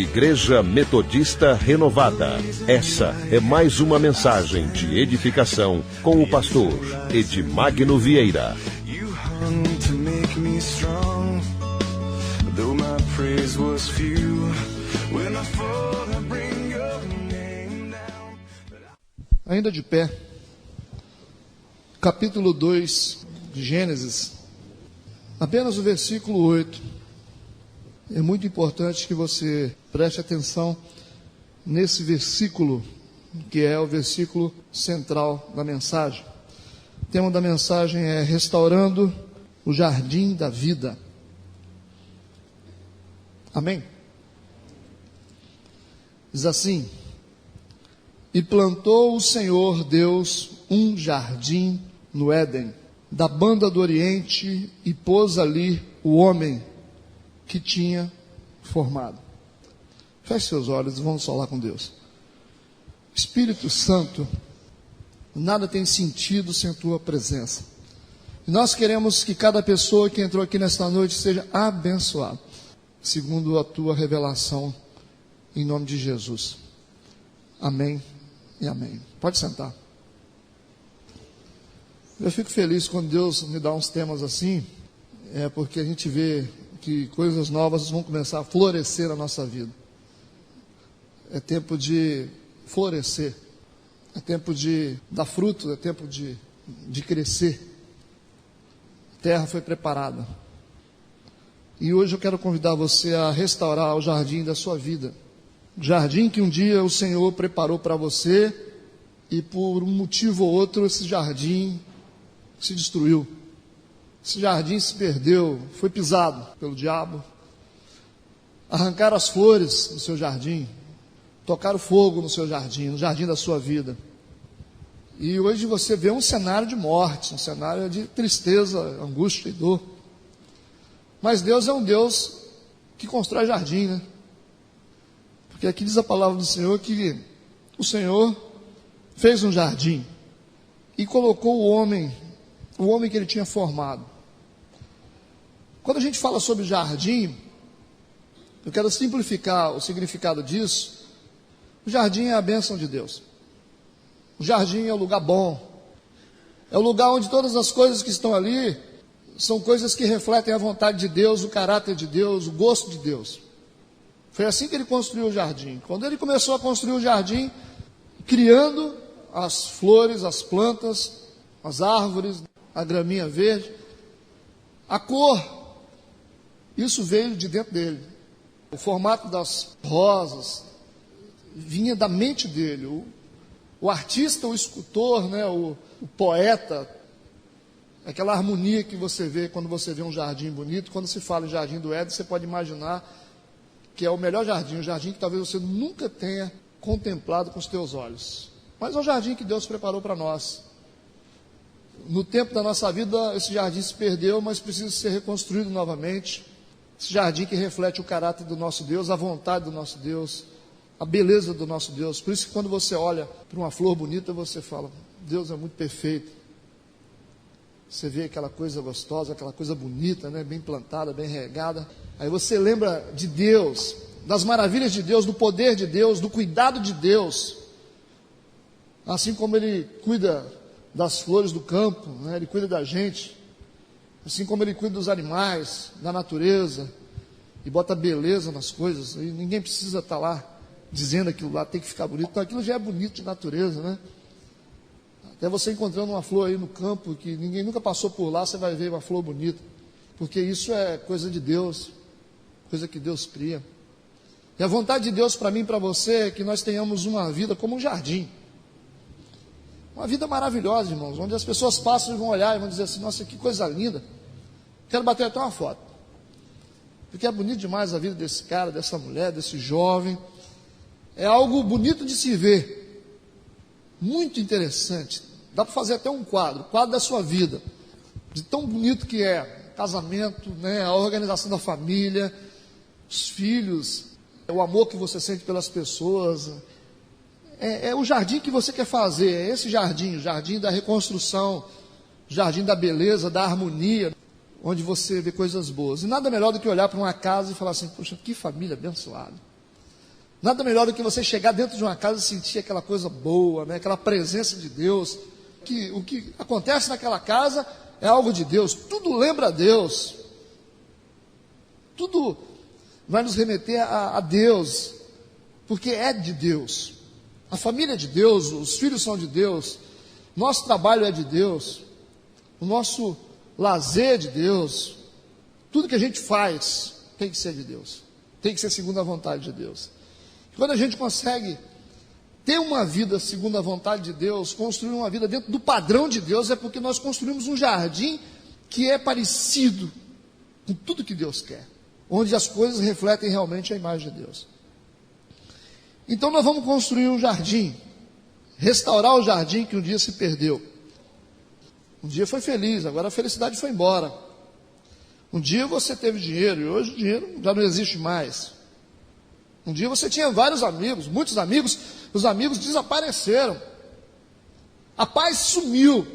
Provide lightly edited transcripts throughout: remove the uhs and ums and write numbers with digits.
Igreja Metodista Renovada. Essa é mais uma mensagem de edificação com o pastor Edmagno Vieira. Ainda de pé, capítulo 2 de Gênesis, apenas o versículo 8. É muito importante que você preste atenção nesse versículo, que é o versículo central da mensagem. O tema da mensagem é Restaurando o Jardim da Vida. Amém? Diz assim: E plantou o Senhor Deus um jardim no Éden, da banda do Oriente, e pôs ali o homem que tinha formado. Feche seus olhos e vamos falar com Deus. Espírito Santo, nada tem sentido sem tua presença. E nós queremos que cada pessoa que entrou aqui nesta noite seja abençoada, segundo a tua revelação, em nome de Jesus. Amém e amém. Pode sentar. Eu fico feliz quando Deus me dá uns temas assim, porque a gente vê que coisas novas vão começar a florescer na nossa vida. É tempo de florescer, é tempo de dar fruto, é tempo de crescer. A terra foi preparada. E hoje eu quero convidar você a restaurar o jardim da sua vida. O jardim que um dia o Senhor preparou para você e por um motivo ou outro esse jardim se destruiu. Esse jardim se perdeu, foi pisado pelo diabo. Arrancaram as flores do seu jardim, tocaram fogo no seu jardim, no jardim da sua vida. E hoje você vê um cenário de morte, um cenário de tristeza, angústia e dor. Mas Deus é um Deus que constrói jardim, né? Porque aqui diz a palavra do Senhor que o Senhor fez um jardim e colocou o homem que ele tinha formado. Quando a gente fala sobre jardim, eu quero simplificar o significado disso. O jardim é a bênção de Deus. O jardim é o lugar bom. É o lugar onde todas as coisas que estão ali são coisas que refletem a vontade de Deus, o caráter de Deus, o gosto de Deus. Foi assim que ele construiu o jardim. Quando ele começou a construir o jardim, criando as flores, as plantas, as árvores, a graminha verde, a cor, isso veio de dentro dele. O formato das rosas vinha da mente dele. O artista, o escultor, né, o poeta, aquela harmonia que você vê quando você vê um jardim bonito. Quando se fala em jardim do Éden, você pode imaginar que é o melhor jardim, um jardim que talvez você nunca tenha contemplado com os teus olhos. Mas é o jardim que Deus preparou para nós. No tempo da nossa vida, esse jardim se perdeu, mas precisa ser reconstruído novamente. Esse jardim que reflete o caráter do nosso Deus, a vontade do nosso Deus, a beleza do nosso Deus. Por isso que quando você olha para uma flor bonita, você fala: Deus é muito perfeito. Você vê aquela coisa gostosa, aquela coisa bonita, né? Bem plantada, bem regada. Aí você lembra de Deus, das maravilhas de Deus, do poder de Deus, do cuidado de Deus. Assim como Ele cuida das flores do campo, né? Ele cuida da gente, assim como Ele cuida dos animais, da natureza, e bota beleza nas coisas, e ninguém precisa estar lá dizendo aquilo lá tem que ficar bonito. Então aquilo já é bonito de natureza, né? Até você encontrando uma flor aí no campo, que ninguém nunca passou por lá, você vai ver uma flor bonita, porque isso é coisa de Deus, coisa que Deus cria. E a vontade de Deus para mim e para você é que nós tenhamos uma vida como um jardim. Uma vida maravilhosa, irmãos, onde as pessoas passam e vão olhar e vão dizer assim: nossa, que coisa linda. Quero bater até uma foto. Porque é bonito demais a vida desse cara, dessa mulher, desse jovem. É algo bonito de se ver. Muito interessante. Dá para fazer até um quadro da sua vida. De tão bonito que é. Casamento, né, a organização da família, os filhos, o amor que você sente pelas pessoas. É o jardim que você quer fazer, é esse jardim, o jardim da reconstrução, o jardim da beleza, da harmonia, onde você vê coisas boas. E nada melhor do que olhar para uma casa e falar assim: poxa, que família abençoada. Nada melhor do que você chegar dentro de uma casa e sentir aquela coisa boa, né? Aquela presença de Deus. Que o que acontece naquela casa é algo de Deus. Tudo lembra a Deus. Tudo vai nos remeter a Deus, porque é de Deus. A família é de Deus, os filhos são de Deus, nosso trabalho é de Deus, o nosso lazer é de Deus. Tudo que a gente faz tem que ser de Deus, tem que ser segundo a vontade de Deus. Quando a gente consegue ter uma vida segundo a vontade de Deus, construir uma vida dentro do padrão de Deus, é porque nós construímos um jardim que é parecido com tudo que Deus quer, onde as coisas refletem realmente a imagem de Deus. Então nós vamos construir um jardim, restaurar o jardim que um dia se perdeu. Um dia foi feliz, agora a felicidade foi embora. Um dia você teve dinheiro e hoje o dinheiro já não existe mais. Um dia você tinha vários amigos, muitos amigos, os amigos desapareceram. A paz sumiu.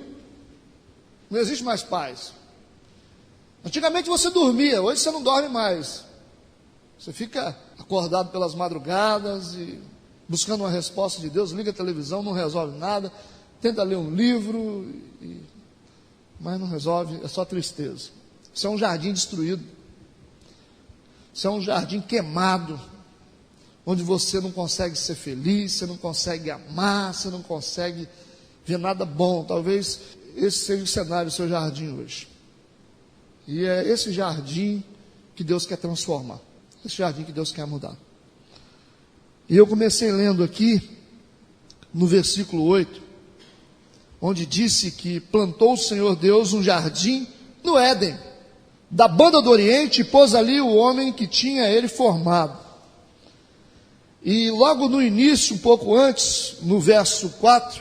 Não existe mais paz. Antigamente você dormia, hoje você não dorme mais. Você fica acordado pelas madrugadas e buscando uma resposta de Deus, liga a televisão, não resolve nada, tenta ler um livro, mas não resolve, é só tristeza. Isso é um jardim destruído. Isso é um jardim queimado, onde você não consegue ser feliz, você não consegue amar, você não consegue ver nada bom. Talvez esse seja o cenário do seu jardim hoje. E é esse jardim que Deus quer transformar, esse jardim que Deus quer mudar. E eu comecei lendo aqui, no versículo 8, onde disse que plantou o Senhor Deus um jardim no Éden, da banda do Oriente, e pôs ali o homem que tinha ele formado. E logo no início, um pouco antes, no verso 4,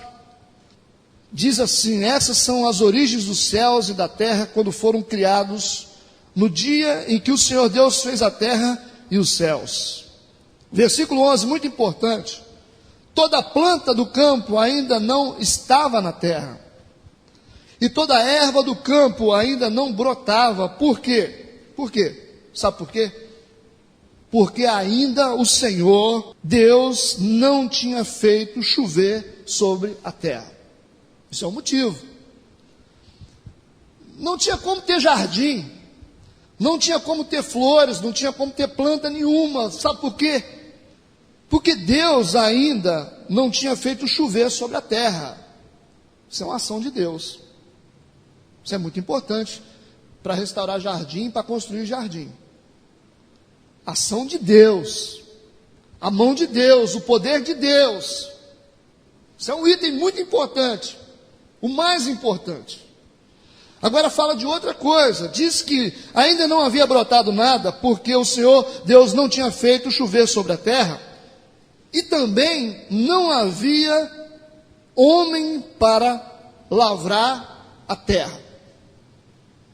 diz assim: essas são as origens dos céus e da terra quando foram criados, no dia em que o Senhor Deus fez a terra e os céus. Versículo 11, muito importante: toda planta do campo ainda não estava na terra, e toda erva do campo ainda não brotava. Por quê? Por quê? Sabe por quê? Porque ainda o Senhor Deus não tinha feito chover sobre a terra. Isso é um motivo. Não tinha como ter jardim, não tinha como ter flores, não tinha como ter planta nenhuma. Sabe por quê? Porque Deus ainda não tinha feito chover sobre a terra. Isso é uma ação de Deus. Isso é muito importante para restaurar jardim, para construir jardim. Ação de Deus, a mão de Deus, o poder de Deus. Isso é um item muito importante, o mais importante. Agora fala de outra coisa, diz que ainda não havia brotado nada, porque o Senhor Deus não tinha feito chover sobre a terra, e também não havia homem para lavrar a terra.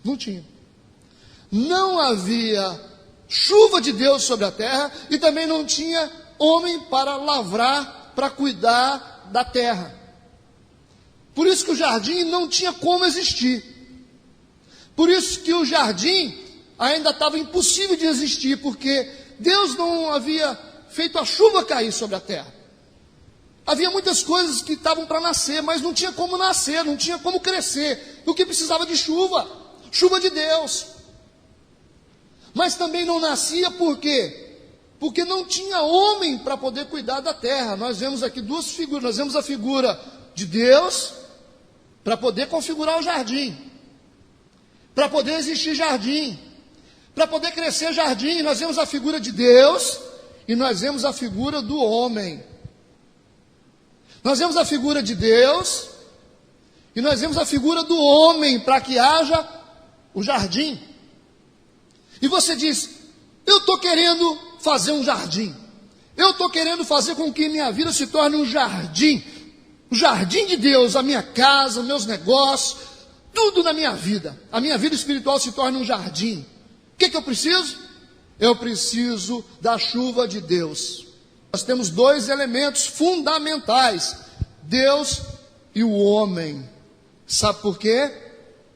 Não tinha. Não havia chuva de Deus sobre a terra, e também não tinha homem para lavrar, para cuidar da terra. Por isso que o jardim não tinha como existir. Por isso que o jardim ainda estava impossível de existir, porque Deus não havia feito a chuva cair sobre a terra. Havia muitas coisas que estavam para nascer, mas não tinha como nascer, não tinha como crescer. O que precisava de chuva, chuva de Deus. Mas também não nascia por quê? Porque não tinha homem para poder cuidar da terra. Nós vemos aqui duas figuras. Nós vemos a figura de Deus para poder configurar o jardim, para poder existir jardim, para poder crescer jardim. Nós vemos a figura de Deus e nós vemos a figura do homem. Nós vemos a figura de Deus e nós vemos a figura do homem para que haja o jardim. E você diz: eu estou querendo fazer um jardim, eu estou querendo fazer com que minha vida se torne um jardim de Deus, a minha casa, meus negócios, tudo na minha vida, a minha vida espiritual se torne um jardim. O que eu preciso? Eu preciso da chuva de Deus. Nós temos dois elementos fundamentais: Deus e o homem. Sabe por quê?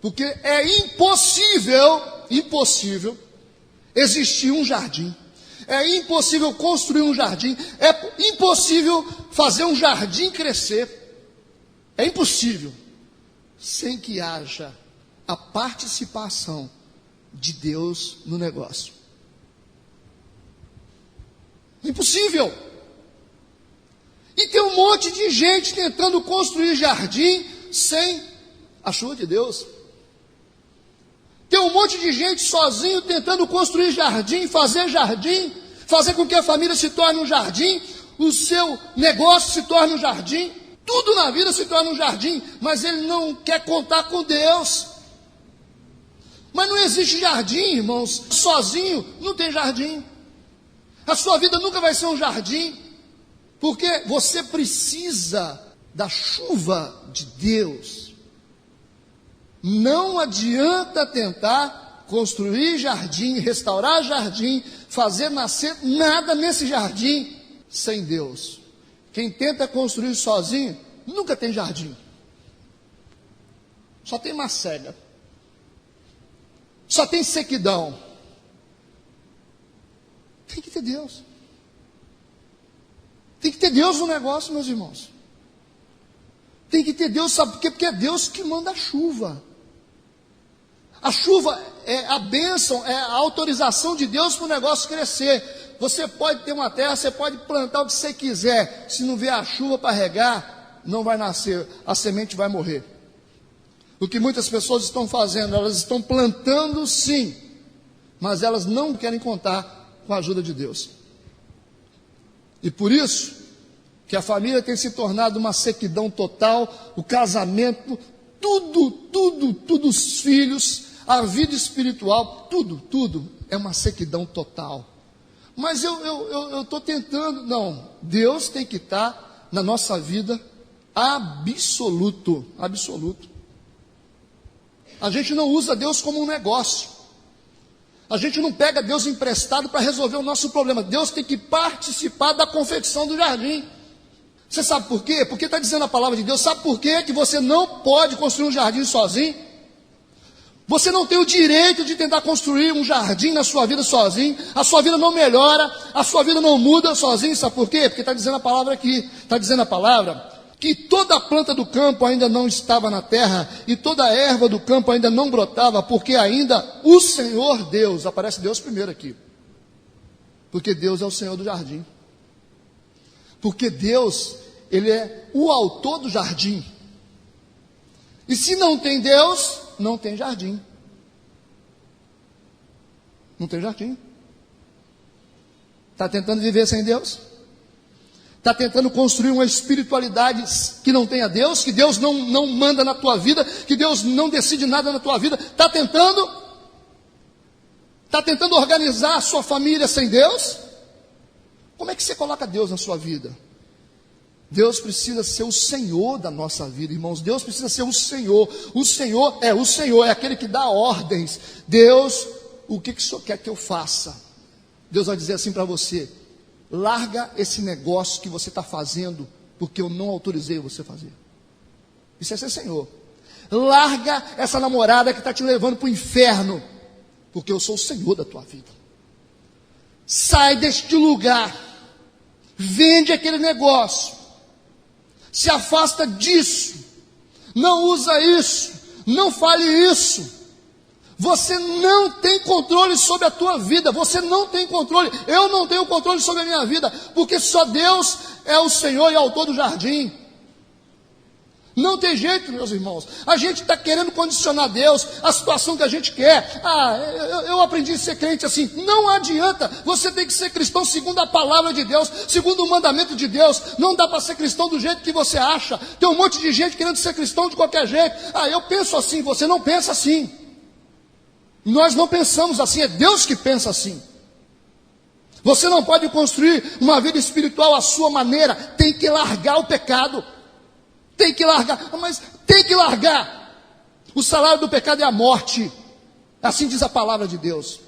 Porque é impossível existir um jardim, É impossível construir um jardim. É impossível fazer um jardim crescer. É impossível. Sem que haja a participação de Deus no negócio. Impossível. E tem um monte de gente tentando construir jardim sem a chuva de Deus. Tem um monte de gente sozinho tentando construir jardim, fazer com que a família se torne um jardim, o seu negócio se torne um jardim, tudo na vida se torna um jardim, mas ele não quer contar com Deus. Mas não existe jardim, irmãos, sozinho não tem jardim. A sua vida nunca vai ser um jardim, porque você precisa da chuva de Deus. Não adianta tentar construir jardim, restaurar jardim, fazer nascer nada nesse jardim sem Deus. Quem tenta construir sozinho, nunca tem jardim. Só tem macega. Só tem sequidão. Tem que ter Deus. Tem que ter Deus no negócio, meus irmãos. Tem que ter Deus, sabe por quê? Porque é Deus que manda a chuva. A chuva é a bênção, é a autorização de Deus para o negócio crescer. Você pode ter uma terra, você pode plantar o que você quiser. Se não vier a chuva para regar, não vai nascer, a semente vai morrer. O que muitas pessoas estão fazendo, elas estão plantando sim, mas elas não querem contar com a ajuda de Deus. E por isso que a família tem se tornado uma sequidão total, o casamento, tudo, os filhos, a vida espiritual, tudo é uma sequidão total. Mas eu estou tentando, não, Deus tem que estar na nossa vida absoluto. A gente não usa Deus como um negócio. A gente não pega Deus emprestado para resolver o nosso problema. Deus tem que participar da confecção do jardim. Você sabe por quê? Porque está dizendo a palavra de Deus. Sabe por quê que você não pode construir um jardim sozinho? Você não tem o direito de tentar construir um jardim na sua vida sozinho. A sua vida não melhora, a sua vida não muda sozinho. Sabe por quê? Porque está dizendo a palavra aqui. Está dizendo a palavra que toda a planta do campo ainda não estava na terra, e toda a erva do campo ainda não brotava, porque ainda o Senhor Deus, aparece Deus primeiro aqui, porque Deus é o Senhor do jardim, porque Deus, Ele é o autor do jardim, e se não tem Deus, não tem jardim, está tentando viver sem Deus? Está tentando construir uma espiritualidade que não tenha Deus, que Deus não manda na tua vida, que Deus não decide nada na tua vida. Está tentando organizar a sua família sem Deus? Como é que você coloca Deus na sua vida? Deus precisa ser o Senhor da nossa vida, irmãos. Deus precisa ser o Senhor. O Senhor é aquele que dá ordens. Deus, o que o Senhor quer que eu faça? Deus vai dizer assim para você: larga esse negócio que você está fazendo, porque eu não autorizei você a fazer. Isso é ser Senhor. Larga essa namorada que está te levando para o inferno, porque eu sou o Senhor da tua vida. Sai deste lugar, vende aquele negócio, se afasta disso, não usa isso, não fale isso. Você não tem controle sobre a tua vida. Você não tem controle. Eu não tenho controle sobre a minha vida, porque só Deus é o Senhor e autor do jardim. Não tem jeito, meus irmãos. A gente está querendo condicionar Deus à situação que a gente quer. Eu aprendi a ser crente assim. Não adianta. Você tem que ser cristão segundo a palavra de Deus, segundo o mandamento de Deus. Não dá para ser cristão do jeito que você acha. Tem um monte de gente querendo ser cristão de qualquer jeito. Eu penso assim. Você não pensa assim. Nós não pensamos assim, é Deus que pensa assim. Você não pode construir uma vida espiritual à sua maneira, tem que largar o pecado. Tem que largar, mas tem que largar. O salário do pecado é a morte, assim diz a palavra de Deus.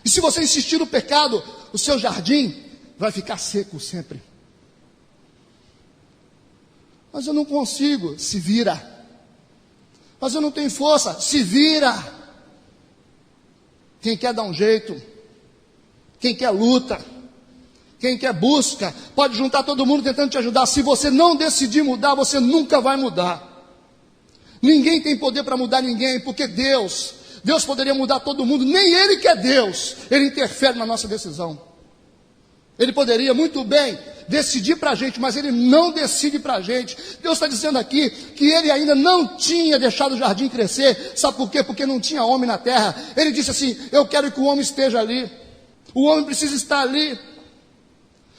E se você insistir no pecado, o seu jardim vai ficar seco sempre. Mas eu não consigo, se vira. Mas eu não tenho força, se vira. Quem quer dar um jeito, Quem quer luta. Quem quer busca. Pode juntar todo mundo tentando te ajudar. Se você não decidir mudar, você nunca vai mudar. Ninguém tem poder para mudar ninguém, porque Deus poderia mudar todo mundo. Nem Ele que é Deus, Ele interfere na nossa decisão. Ele poderia muito bem decidir para a gente, mas Ele não decide para a gente. Deus está dizendo aqui que Ele ainda não tinha deixado o jardim crescer. Sabe por quê? Porque não tinha homem na terra. Ele disse assim: eu quero que o homem esteja ali. O homem precisa estar ali,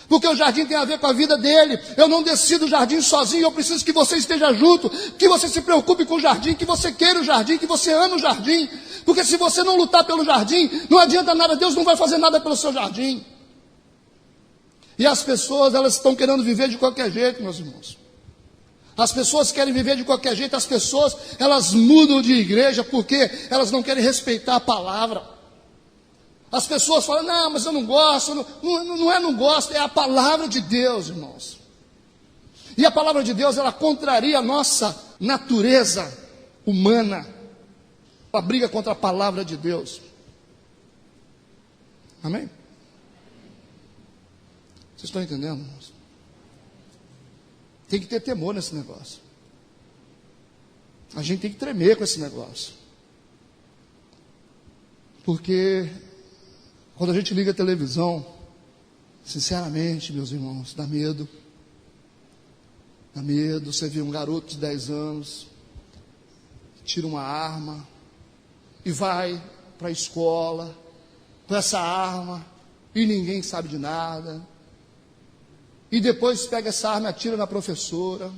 porque o jardim tem a ver com a vida dele. Eu não decido o jardim sozinho, eu preciso que você esteja junto, que você se preocupe com o jardim, que você queira o jardim, que você ame o jardim. Porque se você não lutar pelo jardim, não adianta nada, Deus não vai fazer nada pelo seu jardim. E as pessoas, elas estão querendo viver de qualquer jeito, meus irmãos. As pessoas querem viver de qualquer jeito, as pessoas, elas mudam de igreja porque elas não querem respeitar a palavra. As pessoas falam: não, mas eu não gosto. Não gosto, é a palavra de Deus, irmãos. E a palavra de Deus, ela contraria a nossa natureza humana. Ela briga contra a palavra de Deus. Amém? Vocês estão entendendo, irmãos? Tem que ter temor nesse negócio. A gente tem que tremer com esse negócio. Porque quando a gente liga a televisão, sinceramente, meus irmãos, dá medo. Dá medo. Você vê um garoto de 10 anos, tira uma arma e vai para a escola com essa arma e ninguém sabe de nada. E depois pega essa arma e atira na professora.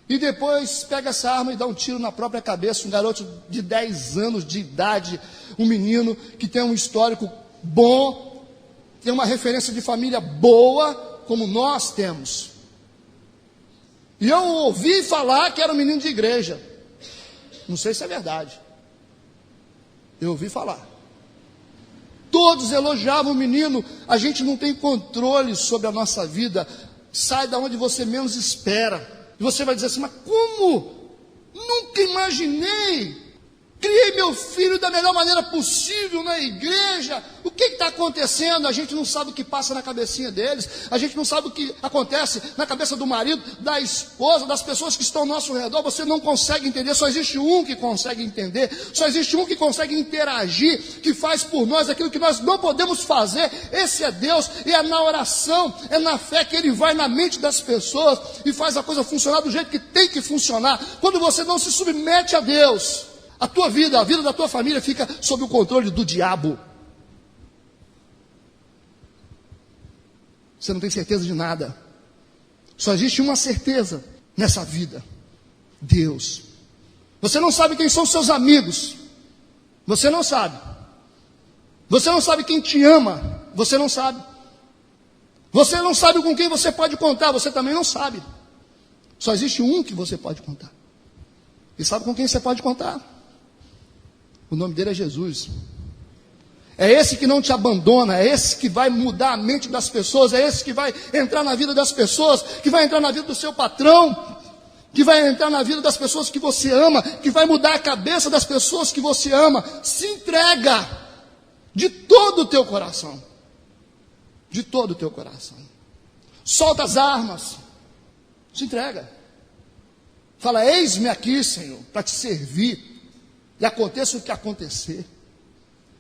E depois pega essa arma e dá um tiro na própria cabeça. Um garoto de 10 anos de idade, um menino que tem um histórico bom, tem uma referência de família boa, como nós temos. E eu ouvi falar que era um menino de igreja. Não sei se é verdade. Eu ouvi falar. Todos elogiavam o menino. A gente não tem controle sobre a nossa vida. Sai da onde você menos espera. E você vai dizer assim: mas como? Nunca imaginei. Criei meu filho da melhor maneira possível na igreja. O que está acontecendo? A gente não sabe o que passa na cabecinha deles. A gente não sabe o que acontece na cabeça do marido, da esposa, das pessoas que estão ao nosso redor. Você não consegue entender. Só existe um que consegue entender. Só existe um que consegue interagir, que faz por nós aquilo que nós não podemos fazer. Esse é Deus. E é na oração, é na fé que Ele vai na mente das pessoas e faz a coisa funcionar do jeito que tem que funcionar. Quando você não se submete a Deus, a tua vida, a vida da tua família fica sob o controle do diabo. Você não tem certeza de nada. Só existe uma certeza nessa vida: Deus. Você não sabe quem são seus amigos. Você não sabe. Você não sabe quem te ama. Você não sabe. Você não sabe com quem você pode contar. Você também não sabe. Só existe um que você pode contar. E sabe com quem você pode contar? O nome dele é Jesus. É esse que não te abandona, é esse que vai mudar a mente das pessoas, é esse que vai entrar na vida das pessoas, que vai entrar na vida do seu patrão, que vai entrar na vida das pessoas que você ama, que vai mudar a cabeça das pessoas que você ama. Se entrega de todo o teu coração. De todo o teu coração. Solta as armas. Se entrega. Fala: eis-me aqui, Senhor, para te servir. E aconteça o que acontecer.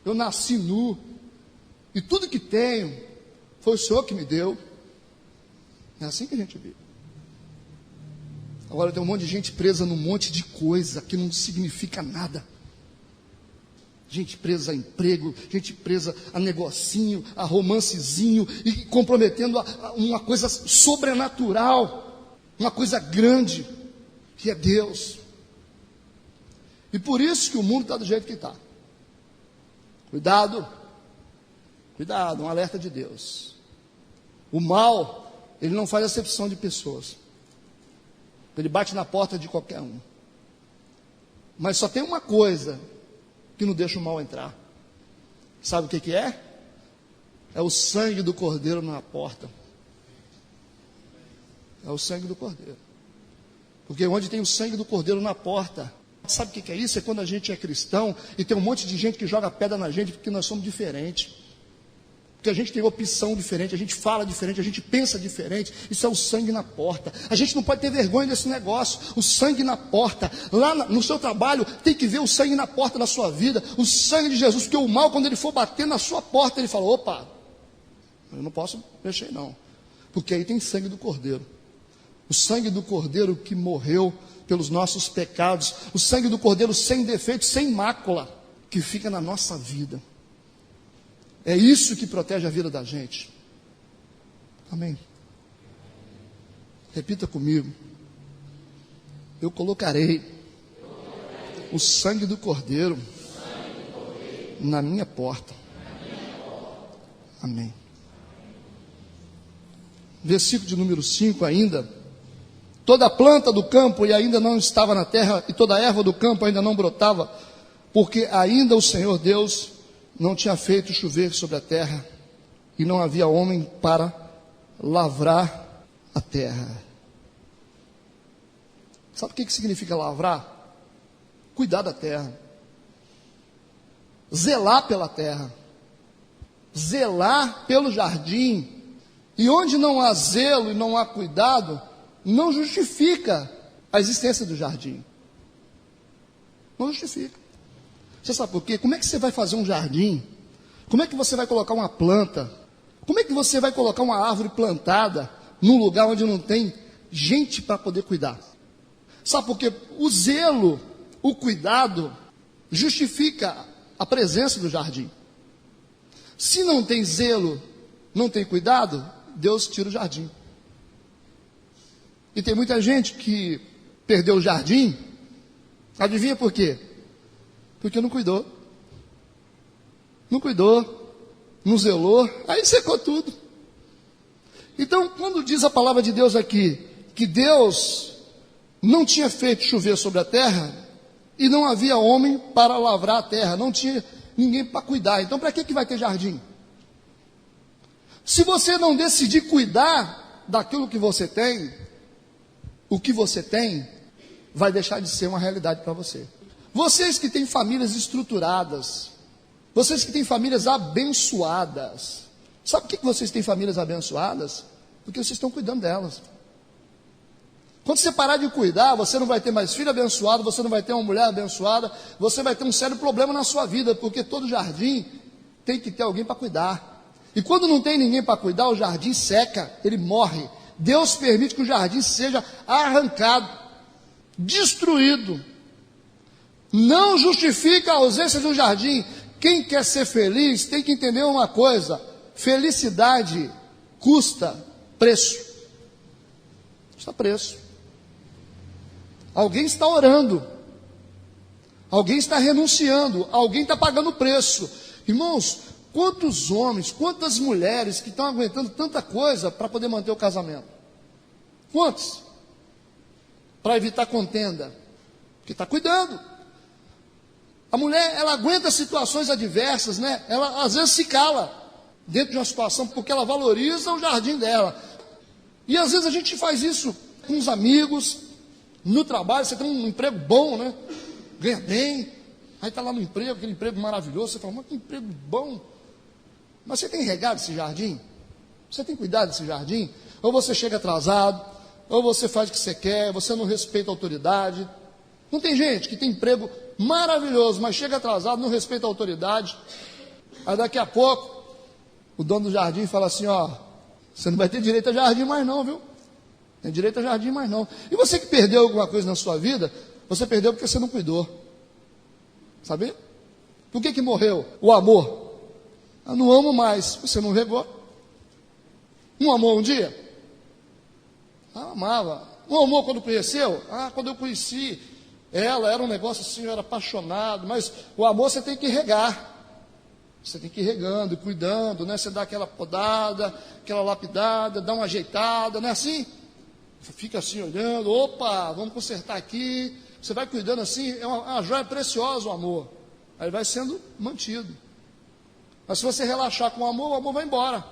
Eu nasci nu. E tudo que tenho foi o Senhor que me deu. É assim que a gente vive. Agora tem um monte de gente presa num monte de coisa que não significa nada. Gente presa a emprego, gente presa a negocinho, a romancezinho, e comprometendo uma coisa sobrenatural, uma coisa grande, que é Deus. E por isso que o mundo está do jeito que está. Cuidado, cuidado, um alerta de Deus. O mal, ele não faz acepção de pessoas. Ele bate na porta de qualquer um. Mas só tem uma coisa que não deixa o mal entrar. Sabe o que é? É o sangue do Cordeiro na porta. É o sangue do Cordeiro. Porque onde tem o sangue do Cordeiro na porta, sabe o que é isso? É quando a gente é cristão e tem um monte de gente que joga pedra na gente porque nós somos diferentes. porque a gente tem opção diferente, a gente fala diferente, a gente pensa diferente. Isso é o sangue na porta. A gente não pode ter vergonha desse negócio. O sangue na porta. Lá no seu trabalho, tem que ver o sangue na porta da sua vida. O sangue de Jesus, porque o mal, quando ele for bater na sua porta, ele fala: opa, eu não posso mexer não. Porque aí tem sangue do Cordeiro. O sangue do Cordeiro que morreu pelos nossos pecados. O sangue do Cordeiro sem defeito, sem mácula, que fica na nossa vida. É isso que protege a vida da gente. Amém. Repita comigo. Eu colocarei o sangue do Cordeiro na minha porta. Amém. Versículo de número 5 ainda. Toda planta do campo e ainda não estava na terra, e toda erva do campo ainda não brotava, porque ainda o Senhor Deus não tinha feito chover sobre a terra, e não havia homem para lavrar a terra. Sabe o que significa lavrar? Cuidar da terra, zelar pela terra, zelar pelo jardim. E onde não há zelo e não há cuidado, não justifica a existência do jardim. Não justifica. Você sabe por quê? Como é que você vai fazer um jardim? Como é que você vai colocar uma planta? Como é que você vai colocar uma árvore plantada num lugar onde não tem gente para poder cuidar? Sabe por quê? O zelo, o cuidado, justifica a presença do jardim. Se não tem zelo, não tem cuidado, Deus tira o jardim. E tem muita gente que perdeu o jardim, adivinha por quê? Porque não cuidou. Não cuidou, não zelou, aí secou tudo. Então, quando diz a palavra de Deus aqui, que Deus não tinha feito chover sobre a terra, e não havia homem para lavrar a terra, não tinha ninguém para cuidar, então para que vai ter jardim? Se você não decidir cuidar daquilo que você tem, o que você tem vai deixar de ser uma realidade para você. Vocês que têm famílias estruturadas, vocês que têm famílias abençoadas, sabe por que vocês têm famílias abençoadas? Porque vocês estão cuidando delas. Quando você parar de cuidar, você não vai ter mais filho abençoado, você não vai ter uma mulher abençoada, você vai ter um sério problema na sua vida, porque todo jardim tem que ter alguém para cuidar. E quando não tem ninguém para cuidar, o jardim seca, ele morre. Deus permite que o jardim seja arrancado, destruído. Não justifica a ausência de um jardim. Quem quer ser feliz tem que entender uma coisa: felicidade custa preço. Custa preço. Alguém está orando, alguém está renunciando, alguém está pagando preço. Irmãos, quantos homens, quantas mulheres que estão aguentando tanta coisa para poder manter o casamento? Quantos? Para evitar contenda, porque está cuidando. A mulher, ela aguenta situações adversas, né? Ela às vezes se cala dentro de uma situação porque ela valoriza o jardim dela. E às vezes a gente faz isso com os amigos, no trabalho. Você tem um emprego bom, né? Ganha bem, aí está lá no emprego, aquele emprego maravilhoso. Você fala: mas que emprego bom. Mas você tem regado esse jardim? Você tem cuidado desse jardim? Ou você chega atrasado, ou você faz o que você quer, você não respeita a autoridade. Não tem gente que tem emprego maravilhoso, mas chega atrasado, não respeita a autoridade. Aí daqui a pouco, o dono do jardim fala assim: ó, você não vai ter direito a jardim mais não, viu? Tem direito a jardim mais não. E você que perdeu alguma coisa na sua vida, você perdeu porque você não cuidou. Sabe? Por que morreu? O amor. Eu não amo mais. Você não regou. Não amou um dia? Amava. Não amou quando conheceu? Quando eu conheci ela, era um negócio assim, eu era apaixonado. Mas o amor você tem que regar. Você tem que ir regando e cuidando, né? Você dá aquela podada, aquela lapidada, dá uma ajeitada, não é assim? Você fica assim olhando, opa, vamos consertar aqui. Você vai cuidando assim, é uma joia preciosa o amor. Aí vai sendo mantido. Mas se você relaxar com o amor vai embora.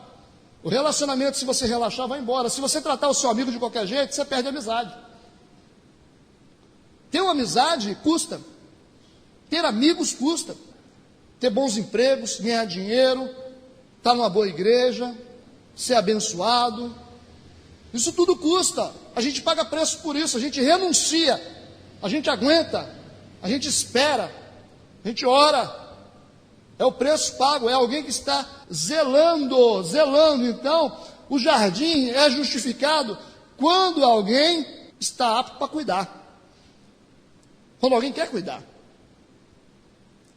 O relacionamento, se você relaxar, vai embora. Se você tratar o seu amigo de qualquer jeito, você perde a amizade. Ter uma amizade custa. Ter amigos custa. Ter bons empregos, ganhar dinheiro, estar numa boa igreja, ser abençoado. Isso tudo custa, a gente paga preço por isso, a gente renuncia, a gente aguenta, a gente espera, a gente ora. É o preço pago, é alguém que está zelando. Então, o jardim é justificado quando alguém está apto para cuidar. Quando alguém quer cuidar.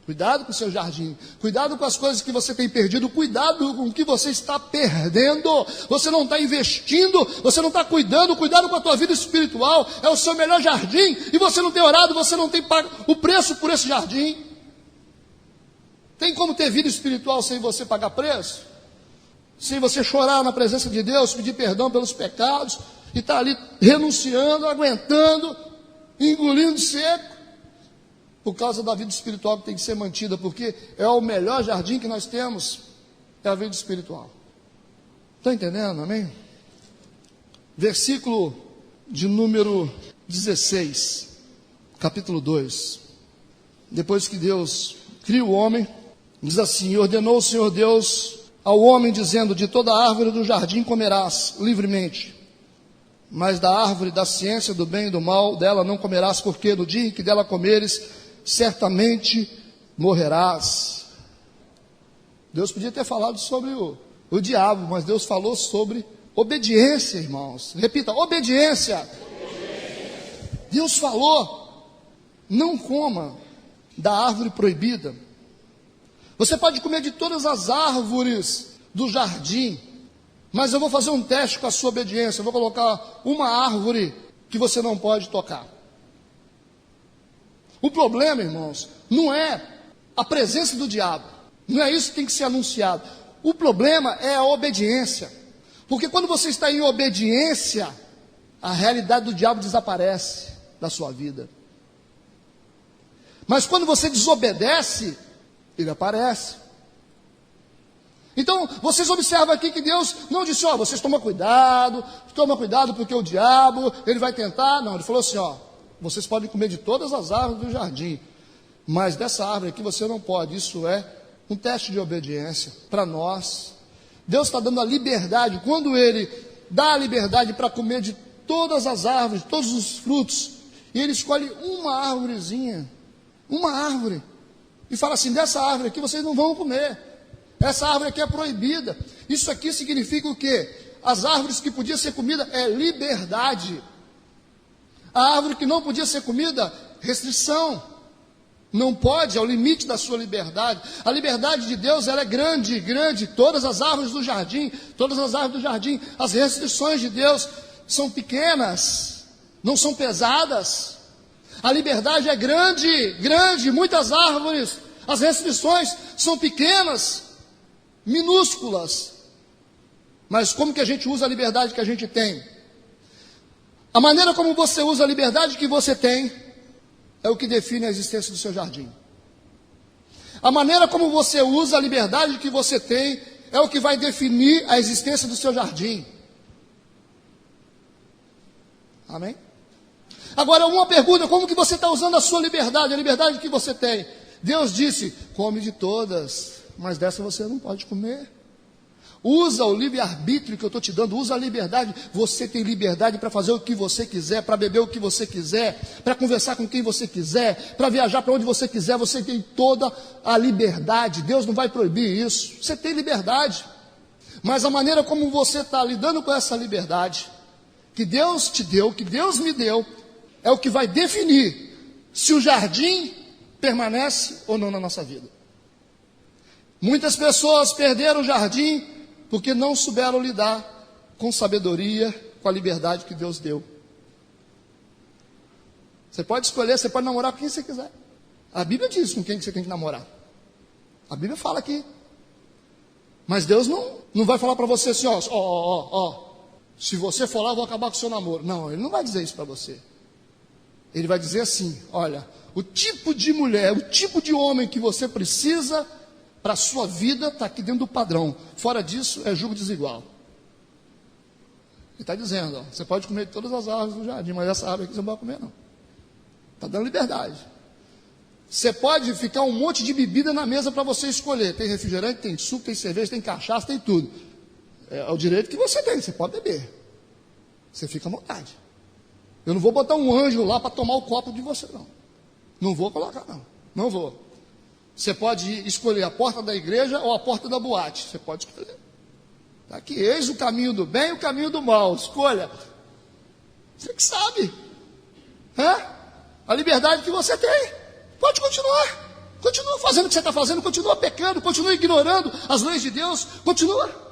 Cuidado com o seu jardim, cuidado com as coisas que você tem perdido, cuidado com o que você está perdendo. Você não está investindo, você não está cuidando, cuidado com a tua vida espiritual, é o seu melhor jardim, e você não tem orado, você não tem pago o preço por esse jardim. Tem como ter vida espiritual sem você pagar preço? Sem você chorar na presença de Deus, pedir perdão pelos pecados, e estar ali renunciando, aguentando, engolindo seco, por causa da vida espiritual que tem que ser mantida, porque é o melhor jardim que nós temos, é a vida espiritual. Está entendendo, amém? Versículo de número 16, capítulo 2. Depois que Deus cria o homem, diz assim: e ordenou o Senhor Deus ao homem, dizendo: de toda árvore do jardim comerás livremente, mas da árvore da ciência do bem e do mal, dela não comerás, porque no dia em que dela comeres, certamente morrerás. Deus podia ter falado sobre o diabo, mas Deus falou sobre obediência, irmãos. Repita: obediência. Deus falou: não coma da árvore proibida. Você pode comer de todas as árvores do jardim, mas eu vou fazer um teste com a sua obediência. Eu vou colocar uma árvore que você não pode tocar. O problema, irmãos, não é a presença do diabo, não é isso que tem que ser anunciado. O problema é a obediência, porque quando você está em obediência, a realidade do diabo desaparece da sua vida. Mas quando você desobedece, ele aparece. Então, vocês observam aqui que Deus não disse: ó, vocês tomam cuidado porque o diabo, ele vai tentar. Não, ele falou assim: ó, vocês podem comer de todas as árvores do jardim, mas dessa árvore aqui você não pode. Isso é um teste de obediência para nós. Deus está dando a liberdade. Quando Ele dá a liberdade para comer de todas as árvores, todos os frutos, e Ele escolhe uma árvorezinha, uma árvore, e fala assim: dessa árvore aqui vocês não vão comer, essa árvore aqui é proibida. Isso aqui significa o quê? As árvores que podiam ser comida é liberdade. A árvore que não podia ser comida, restrição. Não pode, é o limite da sua liberdade. A liberdade de Deus, ela é grande, grande. Todas as árvores do jardim, as restrições de Deus são pequenas, não são pesadas. A liberdade é grande, grande, muitas árvores. As restrições são pequenas, minúsculas. Mas como que a gente usa a liberdade que a gente tem? A maneira como você usa a liberdade que você tem é o que define a existência do seu jardim. A maneira como você usa a liberdade que você tem é o que vai definir a existência do seu jardim. Amém? Agora, uma pergunta: como que você está usando a sua liberdade, a liberdade que você tem? Deus disse: come de todas, mas dessa você não pode comer. Usa o livre-arbítrio que eu estou te dando, usa a liberdade. Você tem liberdade para fazer o que você quiser, para beber o que você quiser, para conversar com quem você quiser, para viajar para onde você quiser. Você tem toda a liberdade. Deus não vai proibir isso. Você tem liberdade. Mas a maneira como você está lidando com essa liberdade, que Deus te deu, que Deus me deu, é o que vai definir se o jardim permanece ou não na nossa vida. Muitas pessoas perderam o jardim porque não souberam lidar com sabedoria, com a liberdade que Deus deu. Você pode escolher, você pode namorar com quem você quiser. A Bíblia diz com quem você tem que namorar. A Bíblia fala aqui. Mas Deus não vai falar para você assim: se você for lá, eu vou acabar com o seu namoro. Não, Ele não vai dizer isso para você. Ele vai dizer assim: olha, o tipo de mulher, o tipo de homem que você precisa para a sua vida está aqui dentro do padrão. Fora disso, é julgo desigual. Ele está dizendo: ó, você pode comer de todas as árvores do jardim, mas essa árvore aqui você não vai comer, não. Está dando liberdade. Você pode ficar um monte de bebida na mesa para você escolher. Tem refrigerante, tem suco, tem cerveja, tem cachaça, tem tudo. É o direito que você tem, você pode beber. Você fica à vontade. Eu não vou botar um anjo lá para tomar o copo de você, não. Não vou colocar, não. Não vou. Você pode escolher a porta da igreja ou a porta da boate. Você pode escolher. Está aqui, eis o caminho do bem e o caminho do mal. Escolha. Você que sabe. A liberdade que você tem. Pode continuar. Continua fazendo o que você está fazendo. Continua pecando. Continua ignorando as leis de Deus. Continua.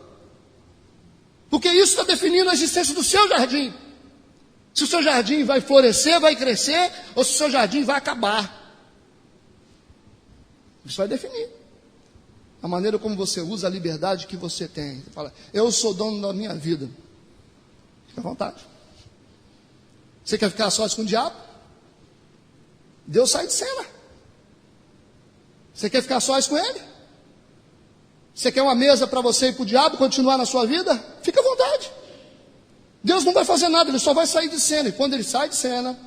Porque isso está definindo a existência do seu jardim. Se o seu jardim vai florescer, vai crescer, ou se o seu jardim vai acabar. Isso vai definir a maneira como você usa a liberdade que você tem. Você fala, eu sou dono da minha vida. Fica à vontade. Você quer ficar sós com o diabo? Deus sai de cena. Você quer ficar sós com ele? Você quer uma mesa para você e para o diabo continuar na sua vida? Fica à vontade. Deus não vai fazer nada, ele só vai sair de cena. E quando ele sai de cena,